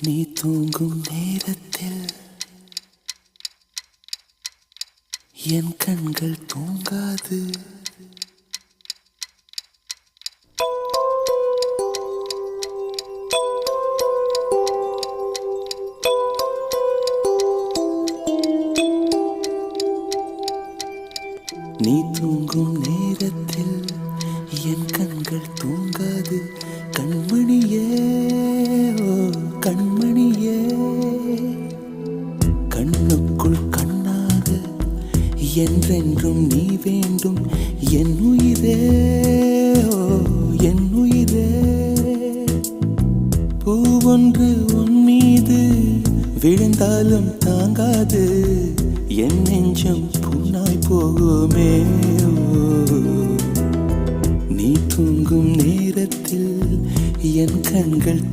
நீ தூங்கும் நேரத்தில் என் கண்கள் தூங்காது. நீ தூங்கும் நேரத்தில் என் கண்கள் தூங்காது. கண்மணியே, ஓ கண்மணியே, கண்ணுக்குள் கண்ணாக என்றென்றும் நீ வேண்டும். என் உயிரே, ஓ என் உயிரே, பூவொன்று உன் மீது விழுந்தாலும் தாங்காது. என் நெஞ்சம் புண்ணாய் போகுமே. நீ தூங்கும் நேரத்தில் என் கண்கள்